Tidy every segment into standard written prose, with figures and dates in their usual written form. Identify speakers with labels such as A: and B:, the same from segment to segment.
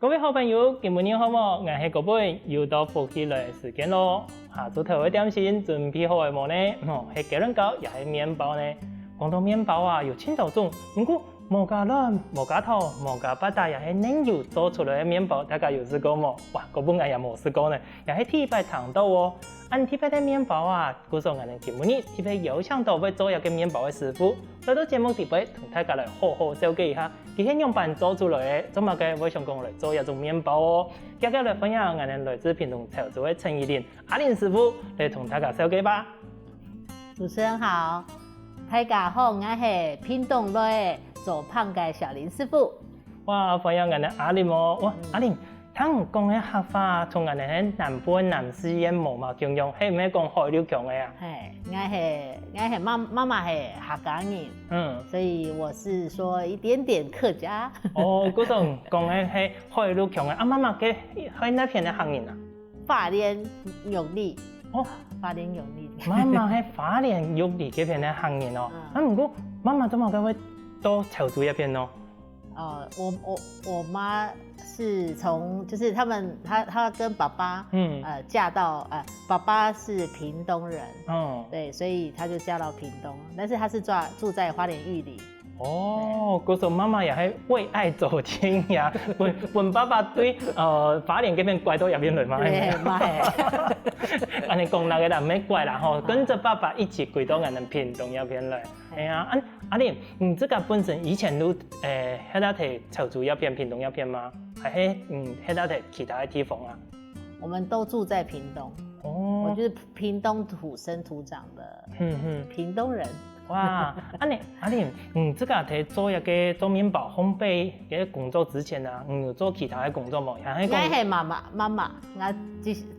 A: 各位好朋友，今日好冇？我是各位又到福气来的时间咯。下晝頭嘅點心準備好嘅冇呢？係雞卵糕，也係麵包呢。講到麵包啊，有千多種，不過無加卵、無加糖、無加巴達，也係奶油做出來嘅麵包，大家有試過冇？哇，嗰本我也冇試過呢，也係第一擺嘗到哦。按第一擺嘅麵包啊，故說我哋今日第一擺邀請到會做一個麵包嘅師傅，來到節目第一擺同大家來好好紹介一下。佢係用辦做出來的，做乜嘅？我想講來做一種麵包哦。今日來分享我哋來自屏東潮州的陳怡玲阿玲師傅來同大家紹介吧。
B: 主持人好，大家好，我係屏東來做胖嘅小林師傅。
A: 哇，分享我哋阿玲哦，哇，阿玲，聽講嘅客家從我哋喺南部南四縣無嘛經用，係唔係講海陸強嘅啊？
B: 係，我係媽媽係客家人，所以我是說一點點客家。
A: 哦，嗰種講嘅係海陸強嘅，啊媽媽嘅喺那邊嘅客人啊？
B: 花蓮玉里。
A: 哦，
B: 花蓮玉里。
A: 媽媽喺花蓮玉里嗰邊嘅客人哦，不過媽媽怎麼會到潮州一邊咯？
B: 我媽是從就是她跟爸爸嫁到爸爸是屏東人，對，所以她就嫁到屏東，但是她是住在花蓮玉里。
A: 哦，嗰時候媽媽也係為愛走天涯，本爸爸對花蓮嗰邊拐到入邊來嘛？
B: 對，
A: 安尼講那個人沒拐啦吼，跟着爸爸一起拐到我哋屏東入邊來。哎呀，阿玲，你這個本身以前都喺度睇潮州一片、屏東一片嗎？還係喺度睇其他的地方啊？
B: 我們都住在屏東。哦，我就是屏東土生土長的，屏東人。
A: 哇，阿玲，這個喺做一個做麵包烘焙嘅工作之前啊，有做其他的工作冇？
B: 應該係媽媽，我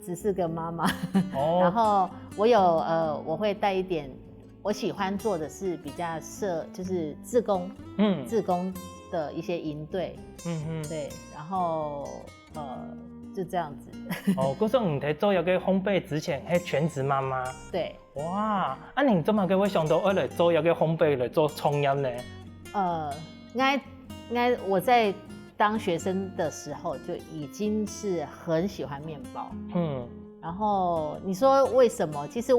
B: 只是個媽媽。哦，然後我會帶一點。我喜歡做的是比較就是志工的一些營隊，對，然後就這樣子。哦，嗰時候你在做一個烘焙之前係全職媽媽。對。
A: 哇，你怎麼會想到我來做一個烘焙來做創業呢？
B: 我在當學生的時候就已經是很喜歡麵包。然後你說為什麼？其實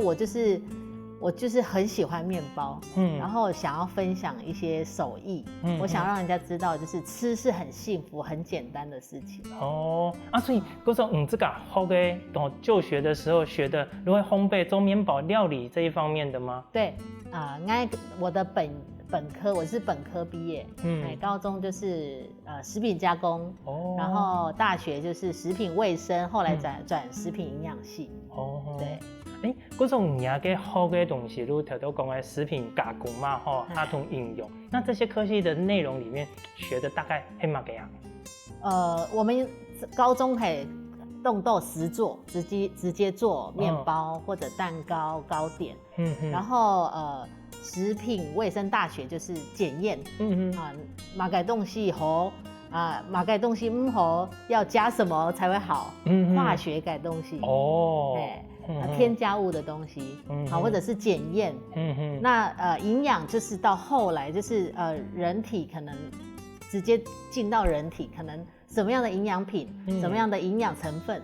B: 我就是很喜歡麵包，然後想要分享一些手藝，我想讓人家知道，就是吃是很幸福、很簡單的事情。
A: 哦，所以嗰時候這個後嘅就學的時候學的，如何烘焙、做麵包、料理這一方面的嗎？
B: 對，我的本科我是本科畢業，高中就是食品加工，然後大學就是食品衛生，後來轉食品營養系。對。
A: 嗰種人嘅學嘅東西都頭都講嘅食品加工嘛，它同應用。那這些科系的內容裡面學的大概係乜嘅啊？
B: 我們高中係動豆實做，直接做麵包或者蛋糕、糕點。然後食品衛生大學就是檢驗。買個東西後買個東西後要加什麼才會好？化學改東西。添加物的東西，或者是檢驗，那營養就是到後來就是人體可能直接進到人體，可能什麼樣的營養品，什麼樣的營養成分，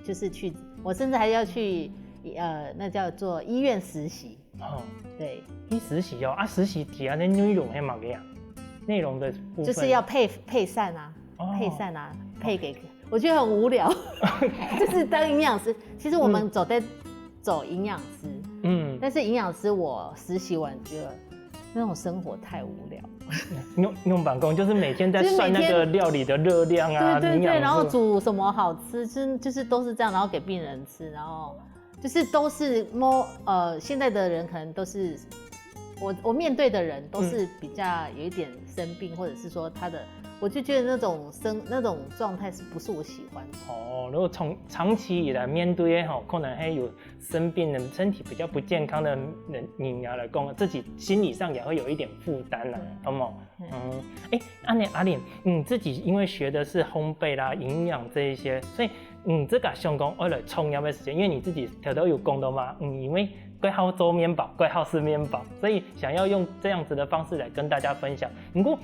B: 就是去，我甚至還要去那叫做醫院實習。對，
A: 實習哦，實習底下的內容係乜嘢啊？內容的部分
B: 就是要配膳啊，配給。我覺得很無聊，就是當營養師。其實我們走營養師，但是營養師我實習完覺得那種生活太無聊。
A: 用辦公就是每天在算那個料理的熱量啊，
B: 對，然後煮什麼好吃，就是都是這樣，然後給病人吃，然後就是都是現在的人可能都是我面對的人都是比較有一點生病，或者是說他的。我就覺得那種狀態是不是我喜歡的？
A: 如果長期以來面對可能還有生病的身體比較不健康的人來講，自己心理上也會有一點負擔啦，好冇？阿玲，你自己因為學的是烘焙啦、營養這一些，所以這個想講為了創業的時間，因為你自己都有講到嘛，因為怪好做麵包，怪好吃麵包，所以想要用這樣子的方式來跟大家分享。不過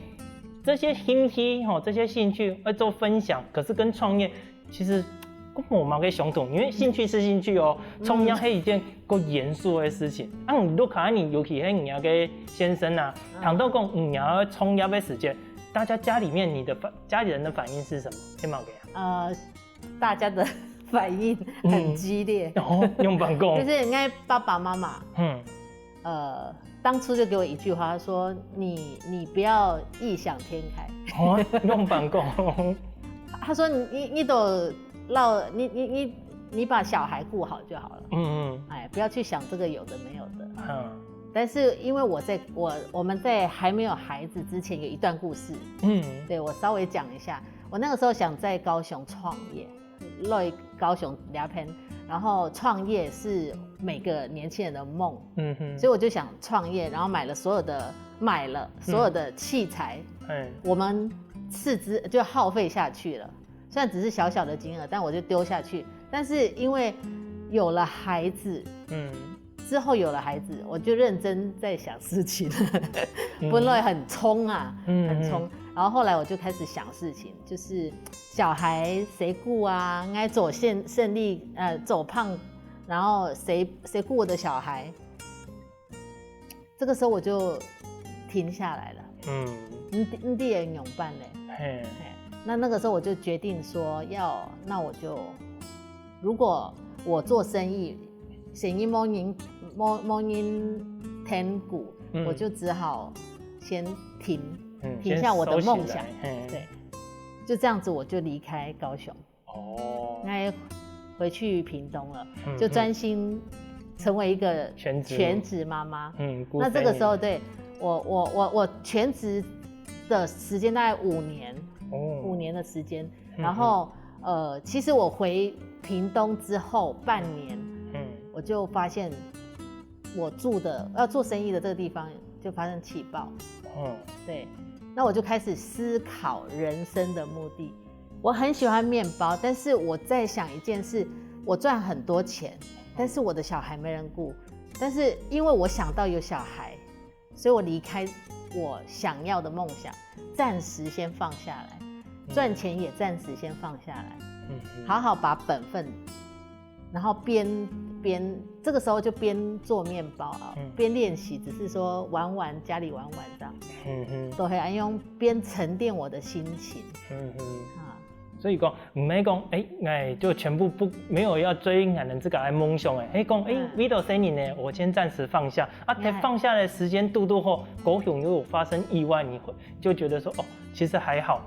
A: 这些兴趣这些兴趣要做分享，可是跟创业其实我嘛可以相同，因为兴趣是兴趣哦，创业是一件够严肃的事情。你都看你尤其是你那个先生啊，谈到讲你要创业的时间，大家家里面家里人的反应是什么？可以吗？
B: 大家的反应很激烈。
A: 用办公
B: 就是应该爸爸妈妈，当初就给我一句话，他说你不要异想天开。
A: 用办公。
B: 他说你都你把小孩顾好就好了。不要去想这个有的没有的。但是因为我们在还没有孩子之前有一段故事。对，我稍微讲一下。我那个时候想在高雄创业，在高雄聊天。然后创业是每个年轻人的梦。所以我就想创业，然后买了所有的器材。我们斥资就耗费下去了，虽然只是小小的金额，但我就丢下去。但是因为有了孩子，之后有了孩子，我就认真在想事情了。本来很冲啊，很冲。然后后来我就开始想事情，就是小孩谁顾啊？应该走胜利，走胖，然后谁顾我的小孩？这个时候我就停下来了。你弟也勇办嘞。那个时候我就决定说那我就，如果我做生意，生意某人天股，我就只好先停下我的梦想。对，就这样子我就离开高雄。那回去屏东了，就专心成为一个全职妈妈。那这个时候对我全职的时间大概5年，5年的时间。然后其实我回屏东之后半年，我就发现我要做生意的这个地方就发生气爆。对，那我就开始思考人生的目的。我很喜欢面包，但是我在想一件事，我赚很多钱，但是我的小孩没人顾。但是因为我想到有小孩，所以我离开我想要的梦想，暂时先放下来，赚钱也暂时先放下来，好好把本分，然后这个时候就边做面包啊，边练习，只是说家里玩这样，都会用边沉淀我的心情。
A: 所以讲，唔係講，就全部沒有要追俺的這個夢想誒，講為到生年呢，我先暫時放下啊，放下的時間度後，高雄又有發生意外，你會就覺得說，其實還好，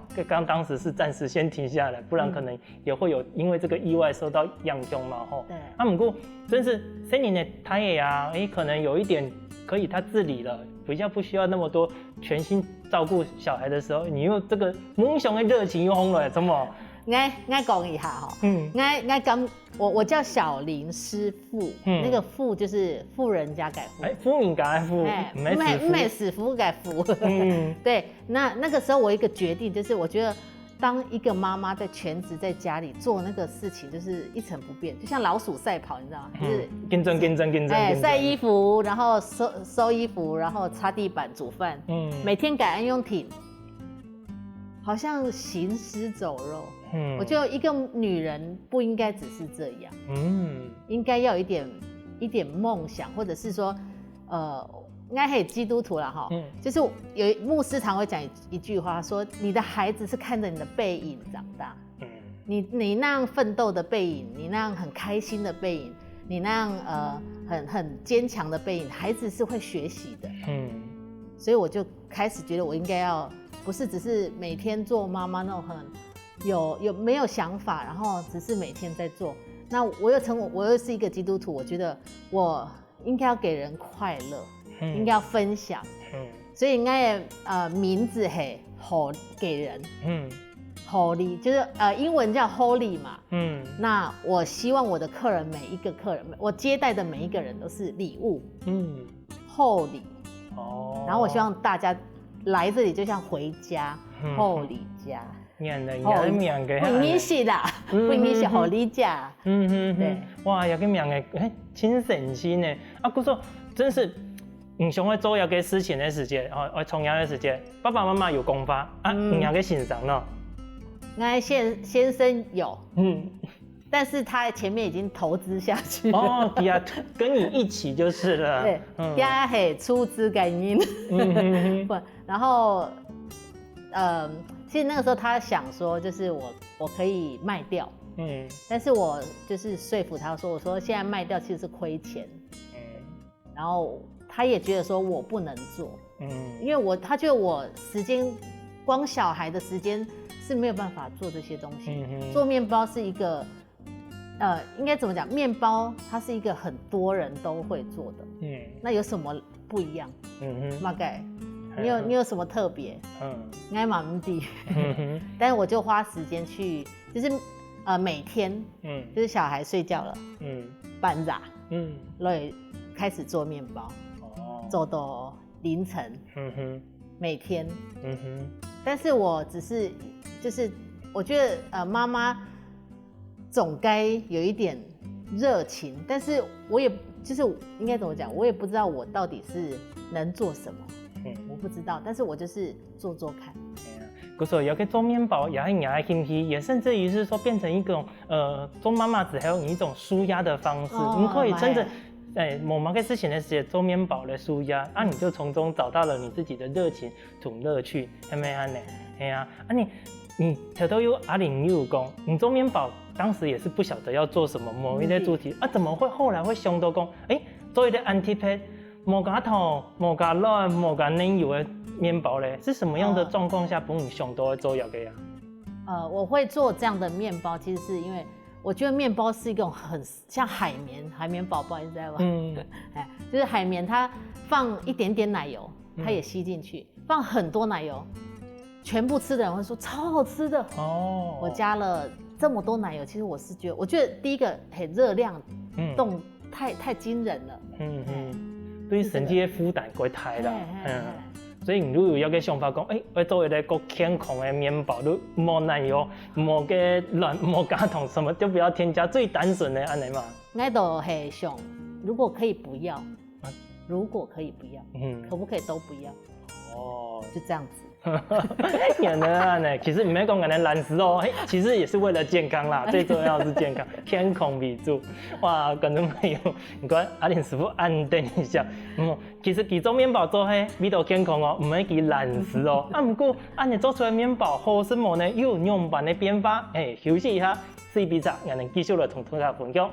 A: 當時是暫時先停下來，不然可能也會有因為這個意外受到影響嘛，對。不過真是生年呢，他也可能有一點可以他自理了，比較不需要那麼多全心照顧小孩的時候，你又這個夢想的熱情又紅了，怎麼？
B: 我講一下我叫小林師傅，那個傅就是富人家改富，
A: 富民改富，
B: 沒死夫改富。對，那個時候我一個決定就是，我覺得當一個媽媽在全職在家裡做那個事情，就是一成不變，就像老鼠賽跑，你知道嗎？就是競爭，曬衣服，然後收衣服，然後擦地板、煮飯，每天改安用品，好像行屍走肉。我觉得一个女人不应该只是这样，应该要有一点梦想，或者是说，应该还有基督徒啦哈，就是有牧师常会讲一句话，说你的孩子是看着你的背影长大，你那样奋斗的背影，你那样很开心的背影，你那样很坚强的背影，孩子是会学习的，所以我就开始觉得我应该要不是只是每天做妈妈那种有没有想法，然后只是每天在做。那我又是一个基督徒，我觉得我应该要给人快乐，应该要分享，所以应该名字好给人，Holy 就是英文叫 Holy 嘛，那我希望我的客人每一个客人，我接待的每一个人都是礼物，Holy，然后我希望大家来这里就像回家，Holy 家。不你是啦，不你是好理解。对，
A: 哇，有个名的，真省心呢。啊，姑说真是唔想去做一个事情的时间，哦，冲压的时间，爸爸妈妈有功法啊，唔要去欣赏咯。
B: 那先生有，但是他前面已经投资下去了。
A: 哦，对啊，跟你一起就是了。
B: 对，第二嘿出资感应。不，然后其实那个时候他想说，就是我可以卖掉，但是我就是说服他说，我说现在卖掉其实是亏钱，然后他也觉得说我不能做，因为他觉得我时间光小孩的时间是没有办法做这些东西，做面包是一个。应该怎么讲？面包它是一个很多人都会做的，那有什么不一样？大概你有什么特别？应该蛮地，但是我就花时间去，就是每天，就是小孩睡觉了，半早，所以开始做面包，做到凌晨，每天，但是我只是就是我觉得妈妈。总该有一点热情，但是我也就是应该怎么讲，我也不知道我到底是能做什么，我不知道，但是我就是做做看。
A: 可是有个做面包也很爱兴趣，也甚至于是说变成一种做妈妈只还有一种舒压的方式，你可以真的某个事情的时间做面包来舒压，你就从中找到了你自己的热情同乐趣，是咪安呢？哎呀，你头头有阿玲有讲，你做面包当时也是不晓得要做什么某一类主题怎么会后来会想到讲，做一个 anti-pet 无加糖、无加卵、无加奶油的面包嘞？是什么样的状况下帮你想到做这个呀？
B: 我会做这样的面包，其实是因为我觉得面包是一种很像海绵宝宝，你知道吗？就是海绵，它放一点点奶油，它也吸进去；放很多奶油。全部吃的人会说超好吃的哦！我加了这么多奶油，其实我觉得第一个很热量，太惊人了，
A: 对身体的负担过大啦，所以你如果有个想法讲，要做一个够健康的面包，都无奶油、无个卵、无加糖，什么都不要添加，最单纯的安尼嘛。
B: 我都是想，如果可以不要，可不可以都不要？哦，就这样子。
A: 也能呢，其实唔免讲可能懒食哦，其实也是为了健康啦，最重要是健康，天空为主。哇，观众朋友，你看阿玲师傅安定一下，其实其做面包做嘿，味道健康哦，唔免其懒食哦。不过安尼做出来面包好什么呢？又有样板的变化。休息一下，试比赛，我们继续来同大家分享。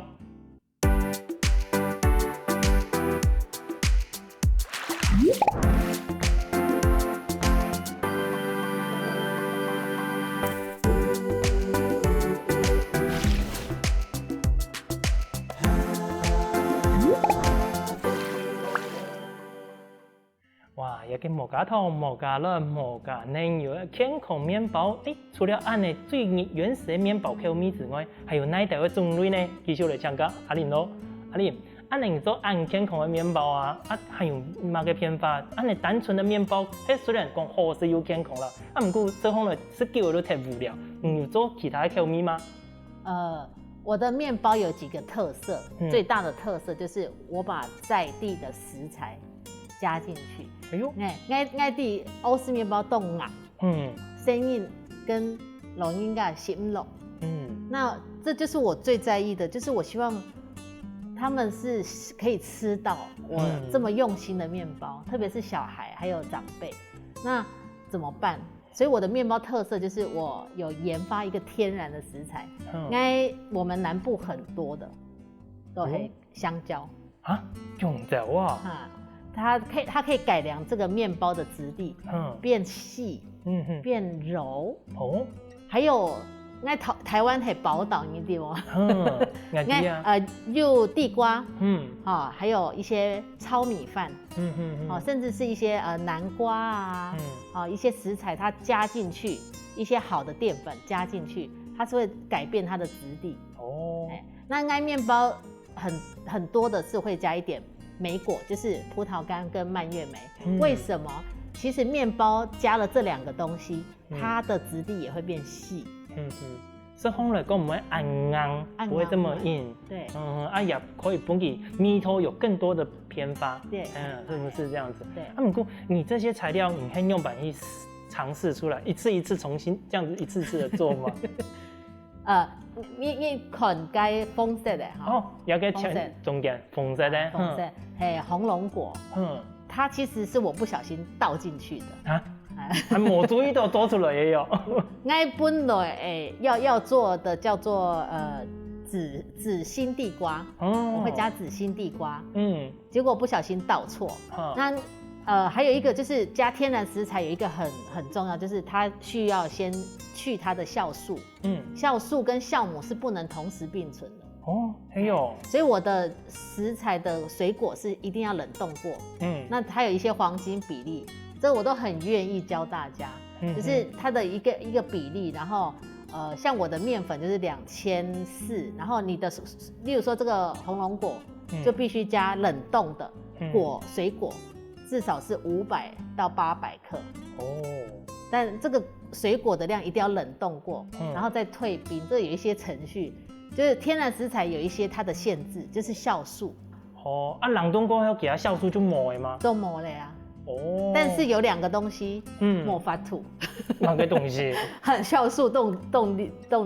A: 哇，一个无加糖、无加卵、无加奶油的健康面包，除了按的最原始的面包口味之外，还有哪一的种类呢？继续来请教阿玲咯。阿玲，按你做按健康的面包还有哪个偏法？按你单纯的面包，虽然讲好是又健康啦，不过这方面是叫我都太无聊。有做其他的口味吗？
B: 我的面包有几个特色，最大的特色就是我把在地的食材加进去。哎呦，爱地欧式面包冻硬，生硬跟龙应该心肉，那这就是我最在意的，就是我希望他们是可以吃到我这么用心的面包，特别是小孩还有长辈，那怎么办？所以我的面包特色就是我有研发一个天然的食材，应该我们南部很多的，都是香蕉
A: 啊，香蕉啊，
B: 它可以改良这个面包的质地，变细，变柔，还有那台湾很宝岛一点哦，有地瓜，还有一些糙米饭，甚至是一些南瓜一些食材它加进去，一些好的淀粉加进去，它是会改变它的质地。那应该面包很多的是会加一点莓果，就是葡萄干跟蔓越莓。为什么？其实面包加了这两个东西，它的质地也会变细。
A: 吃烘了跟我们按硬，不会这么硬。
B: 对，
A: 也可以帮你米头有更多的偏发。
B: 对，
A: 是不是这样子？
B: 对。
A: 不过你这些材料，你可以用板一尝试出来，一次一次重新这样子一次次的做吗？
B: 你看该红色的哈。
A: 要给中间红色的。
B: 红色，红龙果。它其实是我不小心倒进去的啊。
A: 还没注意到多出来也有。
B: 我本来要做的叫做紫心地瓜，我会加紫心地瓜，结果不小心倒错。那还有一个就是加天然食材有一个很重要，就是它需要先去它的酵素，酵素跟酵母是不能同时并存的。
A: 还有，
B: 所以我的食材的水果是一定要冷冻过，那它有一些黄金比例。这我都很愿意教大家，就是它的一个比例，然后像我的面粉就是2400，然后你的，例如说这个红龙果就必须加冷冻的水果，至少是500到800克。但这个水果的量一定要冷冻过，然后再退冰，这有一些程序，就是天然食材有一些它的限制，就是酵素。
A: 冷冻过后给它酵素就没了吗？
B: 都没了呀。但是有2个东西，没法吐。
A: 哪个东西？
B: 酵素动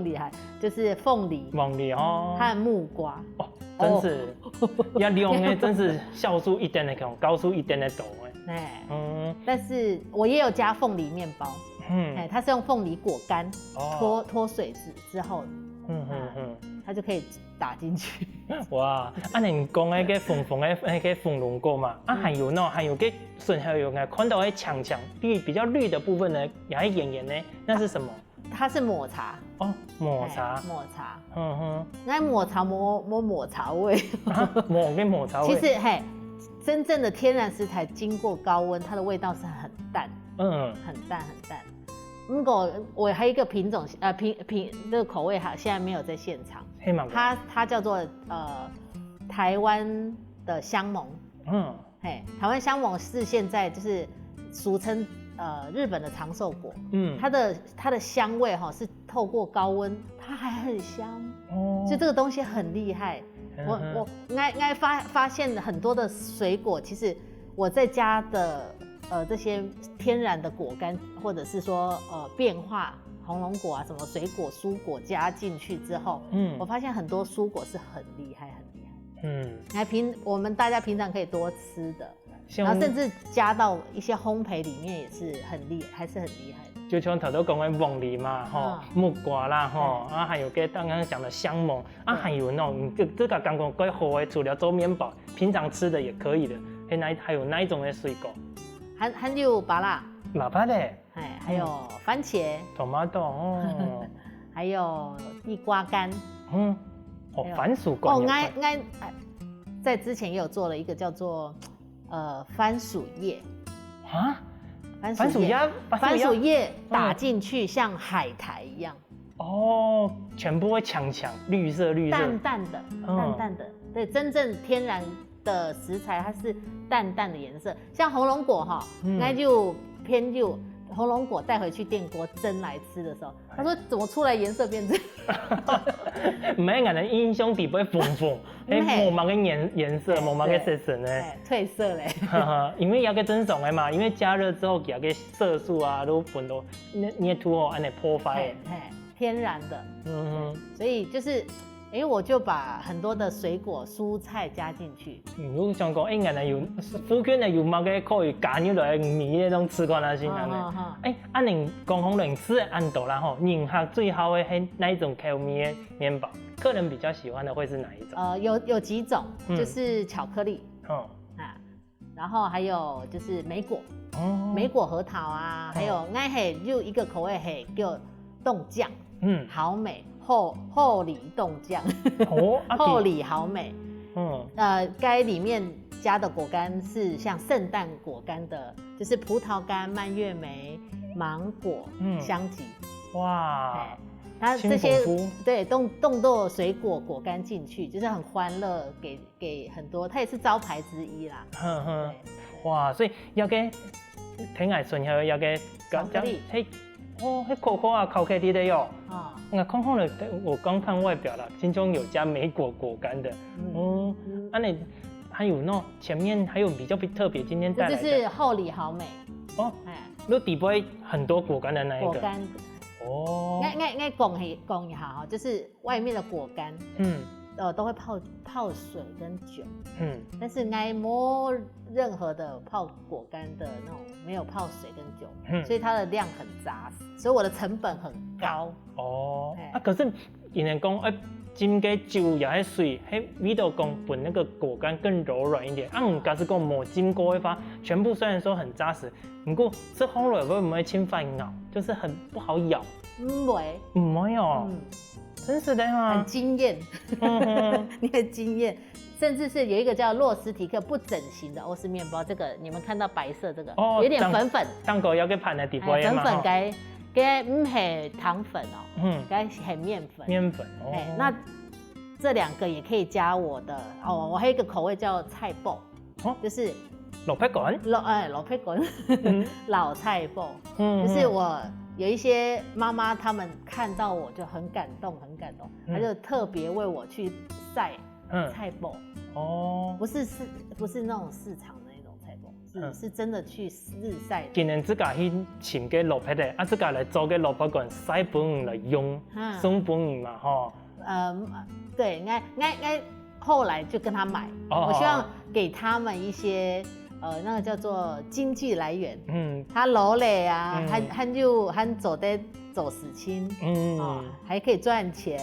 B: 厉害，就是凤梨和木瓜。
A: 真是要利用真是酵素一点的强，高速一点的多
B: 但是我也有加凤梨面包，它是用凤梨果干脱水之后，它就可以打进去。
A: 哇，你讲那个粉的那个红龙果嘛，还有个顺还有看到那强比较绿的部分呢，也是圆圆的，那是什么？
B: 它是抹茶。
A: 抹茶。
B: 那抹茶抹茶味。
A: 抹茶味。
B: 其实真正的天然食材经过高温，它的味道是很淡，很淡。如果我还有一个品种，这个口味现在没有在现场。它叫做台湾的香檬。台湾香檬是现在就是俗称日本的长寿果。它的香味是透过高温，它还很香。所以这个东西很厉害。我发现很多的水果，其实我在家的这些天然的果干，或者是说变化红龙果啊什么水果蔬果加进去之后，我发现很多蔬果是很厉害。我们大家平常可以多吃的，然后甚至加到一些烘焙里面也是还是很厉害的。
A: 就像头都讲的凤梨嘛，木瓜啦，还有刚刚讲的香檬，还有那种这个刚刚最好的，除了做面包，平常吃的也可以的。还有哪一种的水果？
B: 还有芭乐，还有番茄
A: ，tomato，
B: 还有地瓜干，
A: 番薯干。
B: 在之前也有做了一个叫做番薯叶。番薯叶打进去像海苔一样。
A: 全部会强绿色。
B: 淡淡的。对，真正天然的食材它是淡淡的颜色，像红龙果那就偏就红龙果带回去电锅蒸来吃的时候，他说怎么出来颜色变这样？
A: 唔係人哋英雄地會紅紅，冇乜嘅顏色，冇乜嘅色神咧，
B: 褪色咧。
A: 因為有個正常嘅嘛，因為加熱之後有個色素啊都分到捏土安尼破壞。
B: 天然的，所以就是。我就把很多的水果、蔬菜加進去。如
A: 果想講，人哋要附近係有乜嘅可以加入來米那種吃慣啦先嘅。你講紅零吃按度啦吼，人客最好嘅係哪一種口味嘅麵包？客人比較喜歡的會是哪一種？
B: 有幾種，就是巧克力，然後還有就是莓果，莓果核桃啊，還有愛係就一個口味係叫凍醬，好美。厚里冻酱，厚里好美。该里面加的果干是像圣诞果干的，就是葡萄干、蔓越莓、芒果、香吉。哇！它这些对冻豆水果果干进去，就是很欢乐，给很多，它也是招牌之一啦。哇！
A: 所以要给挺爱顺后要给
B: 巧克力。
A: 哦，那可可啊，烤起来的哟。啊，那看看了，我刚看外表了，其中有加莓果果干的。那你还有那前面还有比较特别，今天带来的
B: 就是厚礼好美
A: 哦。那底部很多果干的那一个。
B: 果干。哦。应该讲一下哈，就是外面的果干，都会泡水跟酒，但是应该摸任何的泡果干的那种没有泡水跟酒，所以它的量很扎实，所以我的成本很高。哦。
A: 可是有人讲浸个酒也还水，还味道讲比那个果干更柔软一点。假是讲没浸过的话，全部虽然说很扎实，不过吃好了会不会侵犯咬，就是很不好咬。
B: 不会
A: 哦。真是的吗？
B: 很惊艳，你很惊艳，甚至是有一个叫洛斯提克不整形的欧式面包，这个你们看到白色这个，有点粉粉，
A: 蛋糕要给盘的底部
B: 粉粉该不是糖粉哦，该是面粉。
A: 面粉哦。
B: 那这两个也可以加我的我还有一个口味叫菜脯，就是
A: 老配滚，
B: 老配滚，老菜脯，就是我。有一些妈妈，她们看到我就很感动，她就特别为我去晒菜脯。哦，不是那种市场的那种菜脯，是真的去日晒。
A: 今年自家去请个老皮的，自家来做个老皮棍晒本来用，送本嘛哈。
B: 对，应该后来就跟他买，我希望给他们一些。那个叫做经济来源，他劳累啊，他走死亲，还可以赚钱，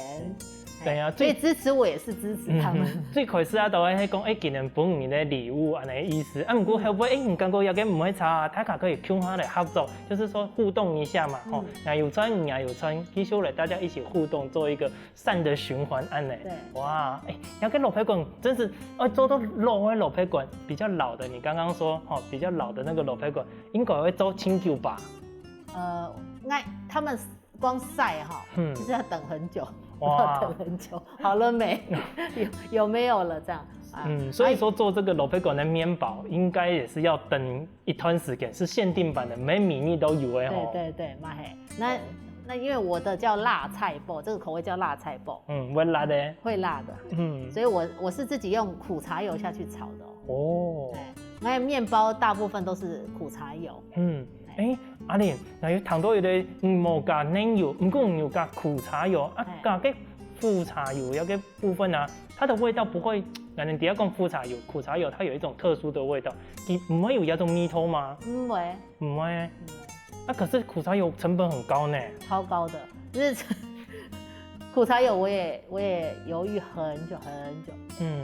B: 对啊，所以支持我也是支持他们。
A: 最开始都会讲，今年本年的礼物安尼意思，不过会不会你刚刚要跟唔会查，大家可以共下来合作，就是说互动一下嘛，那有穿你也有穿，其实来大家一起互动，做一个善的循环安尼。对，哇，要跟老皮滚真是，做到老皮滚比较老的，你刚刚说比较老的那个老皮滚，应该会做清酒吧？
B: 那他们光晒就是要等很久。哇，等很久，好了没？有没有了这样？
A: 所以说做这个老皮滚的面包，应该也是要等一段时间，是限定版的，每米粒都有哎。
B: 对，嘛嘿。那因为我的叫辣菜脯，这个口味叫辣菜脯。
A: 会辣的。
B: 会辣的。所以我是自己用苦茶油下去炒的哦。那面包大部分都是苦茶油。
A: 阿玲，那有糖多有的冇加奶油，不过有加苦茶油加个苦茶油有个部分啊，它的味道不会，人底下讲苦茶油，苦茶油它有一种特殊的味道，你不会有那种蜜头吗？不会。可是苦茶油成本很高呢，
B: 超高的，就是苦茶油我也犹豫很久，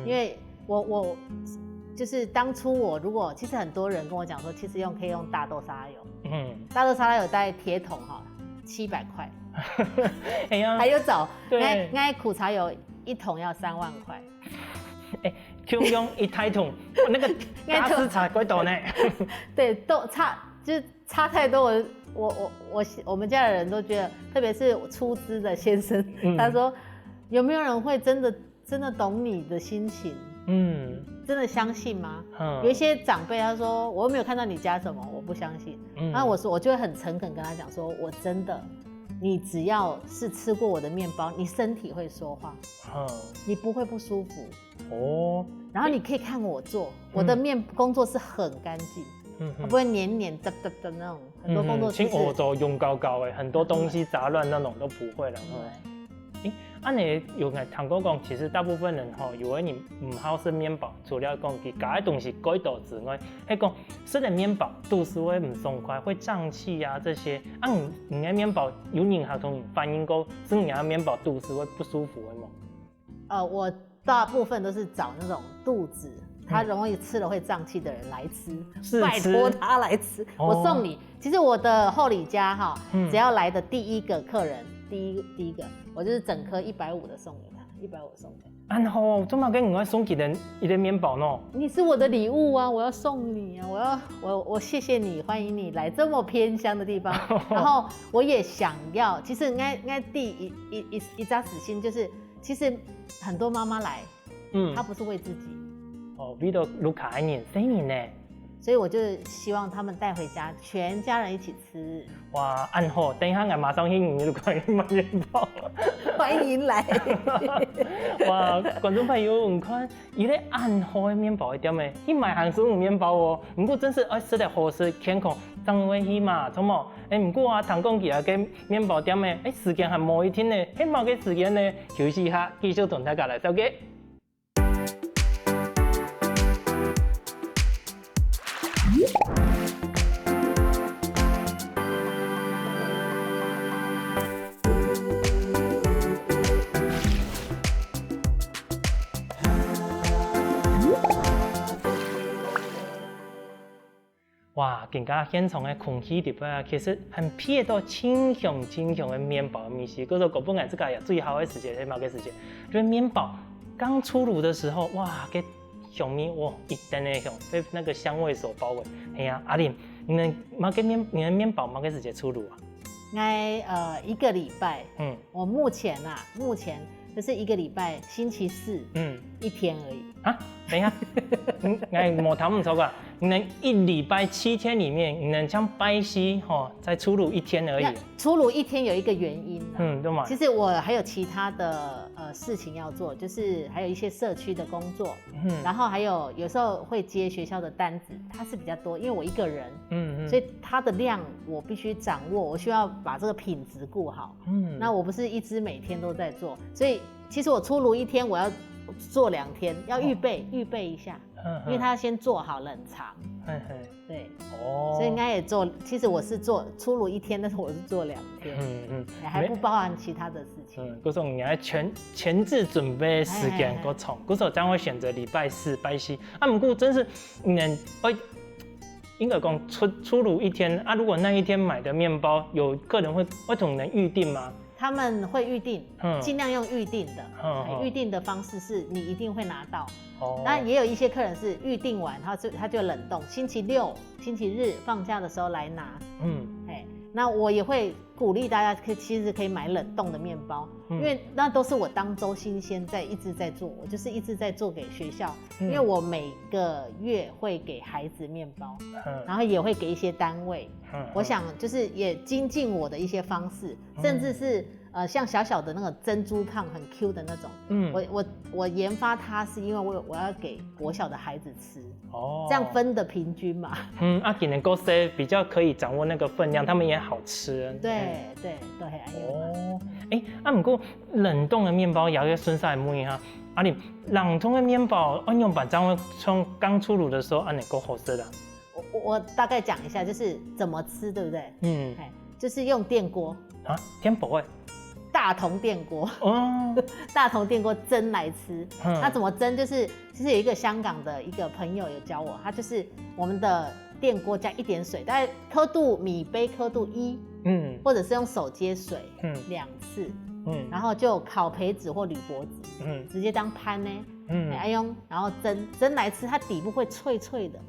B: 因为我。就是当初其实很多人跟我讲说，其实可以用大豆沙拉油，大豆沙拉油大概铁桶700块，还有找，那苦茶油1桶要3万块，
A: 用一台桶，那个大师差几多呢？
B: 对，都就是差太多，我们家的人都觉得，特别是出资的先生，他说有没有人会真的懂你的心情？真的相信吗？有一些长辈他说我又没有看到你加什么，我不相信。那我就会很诚恳跟他讲说，我真的，你只要是吃过我的面包，你身体会说话，你不会不舒服哦。然后你可以看我做，我的工作是很干净，不会黏的那种，很多工作室
A: 像欧洲用高很多东西杂乱那种都不会了。你有谈过讲，其实大部分人以为你不好吃面包，除了讲其他的东西改道之外，还讲吃的面包肚子会不爽快，会胀气啊这些。你的面包有人还同反映过，吃你的面包肚子会不舒服的吗？
B: 我大部分都是找那种肚子他容易吃了会胀气的人来吃，拜托他来吃，我送你。其实我的后里家只要来的第一个客人。第一个，我就是整颗150的送给他，150送给他。
A: 然后这么跟我送给人一个面包呢？
B: 你是我的礼物啊，我要送你啊，我谢谢你，欢迎你来这么偏乡的地方。然后我也想要，其实应该第一扎死心就是，其实很多妈妈来，她不是为自己。
A: 为了卢卡爱你，谁你呢？
B: 所以我就希望他们带回家，全家人一起吃。
A: 哇，按好，等一下我马上去你就可以买面包。
B: 欢迎来！
A: 哇，观众朋友，唔看，伊咧按好的面包店诶，去卖hàng食面包哦。不过真是吃得好食健康，张威去嘛，怎么？不过啊，唐讲起来个面包店诶，时间还冇一天呢，迄冇个时间呢，休息一下，继续同大家来收嘅。哇，更加现场的空气里边啊，其实很配到清香的面包的味道。嗰个本来这个也最好的时间，某个时间，就是面包刚出炉的时候，哇，个香味哇，一阵的香，被那个香味所包围。哎呀，阿玲，你的面包某个时间出炉啊？1
B: 个礼拜。我目前就是1个礼拜，星期4，1天而已。
A: 啊，等一下，我谈不错个，你能1礼拜7天里面，你能将拜西才出炉1天而已。
B: 出炉1天有一个原因，
A: 对嘛？
B: 其实我还有其他的事情要做，就是还有一些社区的工作，然后还有时候会接学校的单子，它是比较多，因为我一个人，所以它的量我必须掌握，我需要把这个品质顾好，那我不是一直每天都在做，所以其实我出炉1天，我要做2天，要预备一下，因为它要先做好冷藏，对，所以应该也做。其实我是做出炉1天，但是我是做2天，还不包含其他的事情。
A: 嗰种你还前置准备时间够长，嗰时候将会选择礼拜4拜西。不过真是应该讲出炉1天啊。如果那一天买的面包，有客人会总能预定吗？
B: 他们会预定，尽量用预定的。预定的方式是你一定会拿到。那也有一些客人是预定完，他就冷冻，星期6、星期日放假的时候来拿。那我也会鼓励大家其实可以买冷冻的面包，因为那都是我当周新鲜一直在做，我就是一直在做给学校，因为我每个月会给孩子面包，然后也会给一些单位，我想就是也精进我的一些方式，甚至是像小小的那个珍珠胖很 Q 的那种，我研发它是因为我要给国小的孩子吃，这样分的平均嘛。给人
A: 够些比较可以掌握那个分量，他们也好吃。
B: 对。
A: 不过冷冻的面包也要顺下来问一下，你冷冻的面包按用把张从刚出炉的时候按你够好吃的。
B: 我大概讲一下，就是怎么吃，对不对？就是用电锅
A: 啊，天不会。
B: 大同电锅大同电锅蒸来吃。那怎么蒸？就是其实有一个香港的一个朋友有教我，他就是我们的电锅加一点水，大概米杯刻度1，或者是用手接水2次，然后就烤培子或铝箔纸，直接当pan呢，然后蒸来吃，它底部会脆脆的，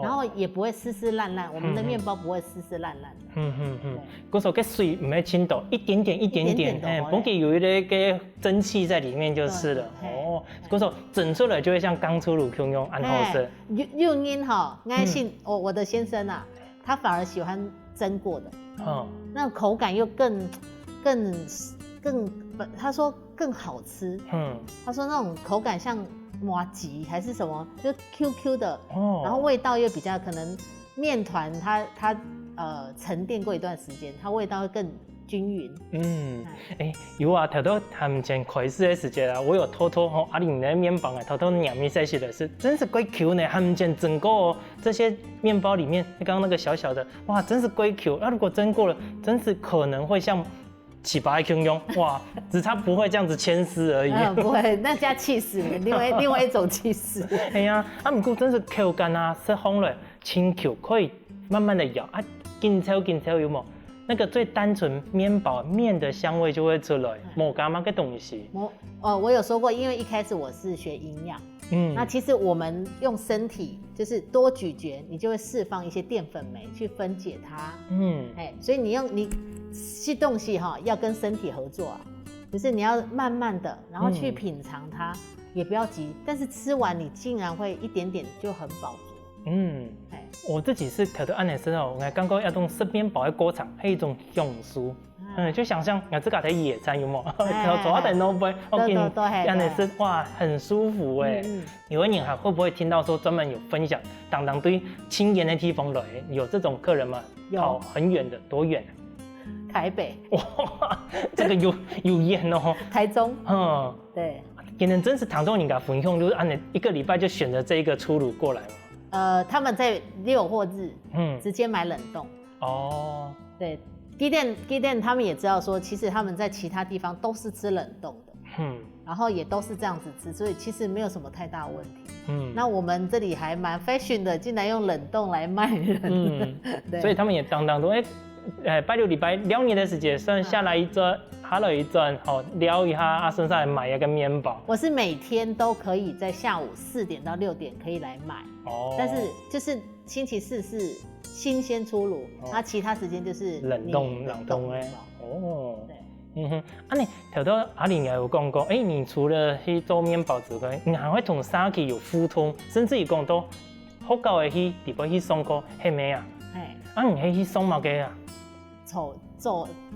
B: 然后也不会湿湿烂烂，我们的面包不会湿湿烂烂的。
A: 嗰时候个水唔会清倒，一点点，不给有一个蒸汽在里面就是了。嗰时候整出来就会像刚出炉那样安好吃。
B: 用因爱信我的先生啊，他反而喜欢蒸过的，那口感又更，他说更好吃。他说那种口感像麻糬还是什么，就 QQ 的，然后味道又比较可能面团它沉淀过一段时间，它味道会更均匀。有啊，头头含前开始的时间啊，我有偷偷阿玲的面包偷偷两面在一起的是，真是贵 Q 呢，含前整个这些面包里面，刚刚那个小小的，哇，真是贵 Q。那如果蒸过了，真是可能会像起白 Q 用，哇，只差不会这样子牵丝而已。不会，那加气死，另外一种气死。
A: 不过真是 Q 干啊，吃烘了轻 Q， 可以慢慢的咬啊，紧抽有冇？那个最单纯面包面的香味就会出来，冇干嘛个东西。
B: 我有说过，因为一开始我是学营养，那其实我们用身体就是多咀嚼，你就会释放一些淀粉酶去分解它。所以你吃东西要跟身体合作啊，就是你要慢慢的，然后去品尝它，也不要急，但是吃完你竟然会一点点就很饱足。
A: 我自己是睇到安尼时候，我感觉要种吃面包的过程是一种享受。就想象我自己在野餐有冇？走到等都不会，我给你安尼是哇，很舒服哎。有的人还会不会听到说专门有分享，当对青年的地方来，有这种客人吗？跑很远的，多远？
B: 台北。
A: 哇，这个有远哦。
B: 台中。对。
A: 可能真是唐中人家分享，就是按你一个礼拜就选择这一个出炉过来嘛。
B: 他们在6或日，直接买冷冻。哦。对。鸡店他们也知道说，其实他们在其他地方都是吃冷冻的，然后也都是这样子吃，所以其实没有什么太大问题。那我们这里还蛮 fashion 的，竟然用冷冻来卖人。
A: 所以他们也当说，拜6礼拜2年的时间，算下来一转，下来一转，聊一下阿孙上来买一个面包。
B: 我是每天都可以在下午4点到6点可以来买，但是就是星期4是新鲜出炉，那其他时间就是
A: 冷冻的。哦，对，你头到阿玲也有讲过，你除了去做面包之外，你还会同沙去有互通，甚至于讲到学校的去地方去上课，係咪啊？你係去上乜嘅啊？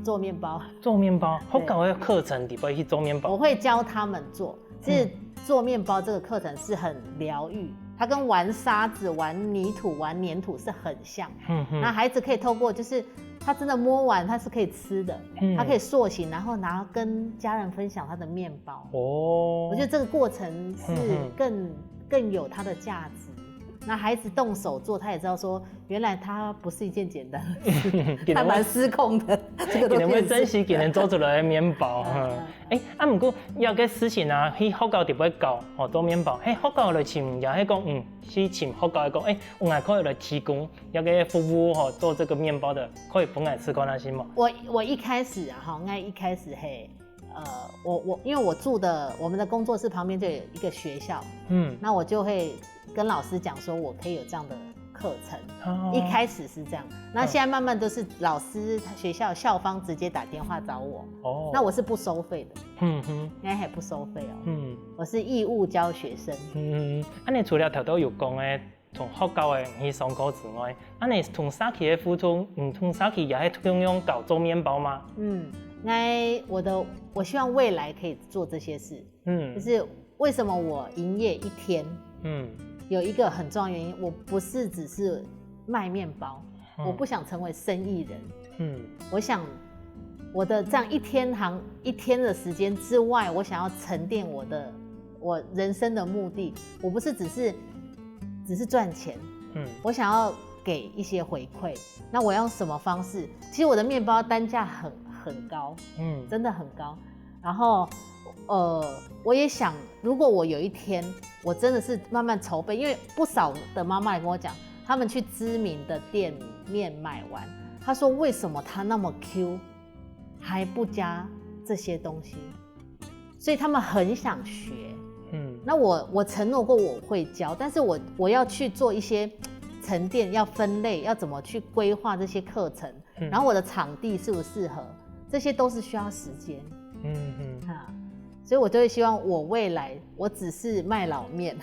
B: 做面包。
A: 做面包，學校的課程地方去做面包。
B: 我會教他們做，其實做面包這個課程是很療癒。它跟玩沙子、玩泥土、玩黏土是很像。那孩子可以透過，就是他真的摸完，他是可以吃的，他可以塑形，然後拿跟家人分享他的面包。我覺得這個過程是更有它的價值。那孩子動手做，他也知道說，原來它不是一件簡單的事，還蠻失控的。這個都
A: 能會珍惜給人做出來的面包。不過有個事情啊，去學校點會教做面包？學校來請也係講，去請學校來講，我們可以來提供一個服務做這個面包的，可以幫我吃過那些嗎？
B: 我一開始啊，一開始因為我們的工作室旁邊就有一個學校，那我就會跟老師講說，我可以有這樣的課程。一開始是這樣，那現在慢慢都是老師學校校方直接打電話找我。那我是不收費的。應該還不收費哦。我是義務教學生。
A: 你除了頭都有講嘅，從學校嘅去上課之外，你同沙琪嘅互動，同沙琪也係同樣搞做麵包嗎？
B: 我希望未來可以做這些事。就是為什麼我營業一天，有一個很重要原因，我不是只是賣麵包，我不想成為生意人。我想我的這樣一天的時間之外，我想要沉澱我人生的目的，我不是只是賺錢，我想要給一些回饋。那我要用什麼方式？其實我的麵包單價很高，真的很高。然後我也想，如果我有一天我真的是慢慢籌備，因為不少的媽媽也跟我講，他們去知名的店裡面買完，他說為什麼它那麼 Q， 還不加這些東西，所以他們很想學。那我承諾過我會教，但是我要去做一些沉澱，要分類，要怎麼去規劃這些課程，然後我的場地適不適合，這些都是需要時間。所以我就會希望我未來我只是賣老麵，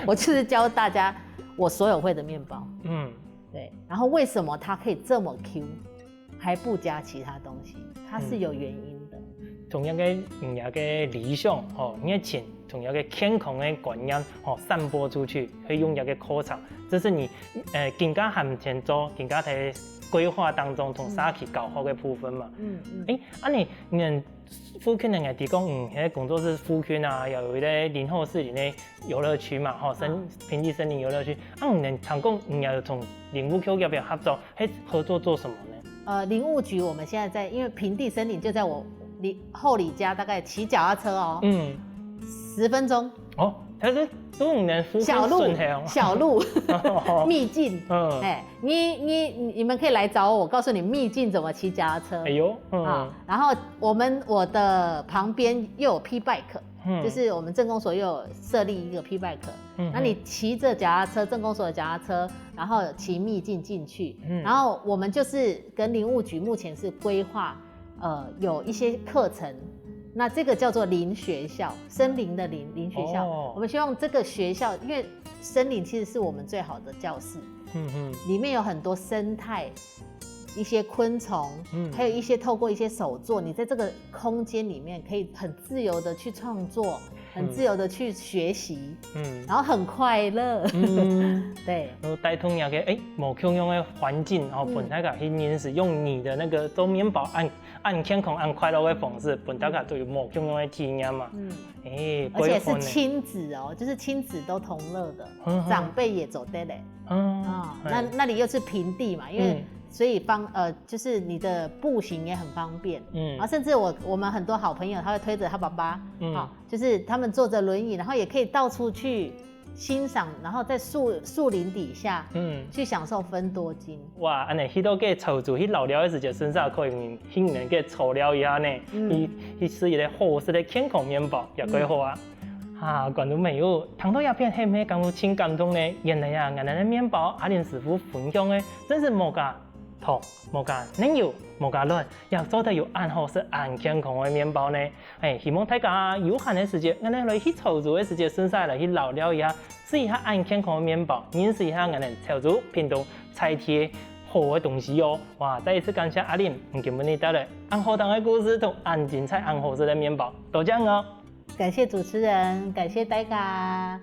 B: 我就是教大家我所有會的麵包。對。然後為什麼它可以這麼 Q， 還不加其他東西，它是有原因的。
A: 同樣嘅理想，你嘅錢同樣嘅健康嘅觀念，散播出去，可以用一個課程，這是你更加向前做，更加喺規劃當中同沙琪搞好嘅部分嘛。你附近嘅地方，喺工作室附近啊，有一個林後士林嘅遊樂區嘛，平地森林遊樂區。你常講你要同林務局要不要合作？合作做什麼呢？
B: 林務局我們現在因為平地森林就在我後里家，大概騎腳踏車10分鐘。
A: 它是都能
B: 小路秘境。你們可以來找我，我告訴你秘境怎麼騎腳踏車。然後我的旁邊又有 P bike，就是我們鎮公所又有設立一個 P bike。那你騎着腳踏車，鎮公所的腳踏車，然後騎秘境進去。然後我們就是跟林務局目前是規劃，有一些課程。那这个叫做林学校，森林的林学校。我们希望这个学校，因为森林其实是我们最好的教室，里面有很多生态。一些昆虫，还有一些透过一些手作，你在这个空间里面可以很自由的去创作，很自由的去学习，然后很快乐，对。
A: 然后带动那个无共用的环境，然后本大家去认识，用你的那个做面包按健康、按快乐的方式，本大家都有无共用的体验嘛。
B: 而且是亲子哦，就是亲子都同乐的，长辈也走得嘞。那里又是平地嘛，因为。所以就是你的步行也很方便，然后甚至我们很多好朋友，他会推着他爸爸，就是他们坐着轮椅，然后也可以到处去欣赏，然后在树林底下，去享受芬多精。哇，
A: 安尼去到个操作，去老了的时阵，身上可以让人给操了一下呢，去吃一个好食的健康面包也可以好啊。观众朋友，听到影片係咪感觉真感动呢？原来啊，俺的面包阿玲师傅分享的，真是无加糖、无加奶油、无加卵，也做得有按好食、按健康的面包呢。希望大家有閒的時間，我哋來去操作的時間，順勢來去聊聊一下，試一下按健康的面包，認識一下我哋操作頻道菜貼好的東西哦。哇！再一次感謝阿玲，今日你帶來按好當的故事同按精彩、按好食的面包，多謝哦。
B: 感謝主持人，感謝大家。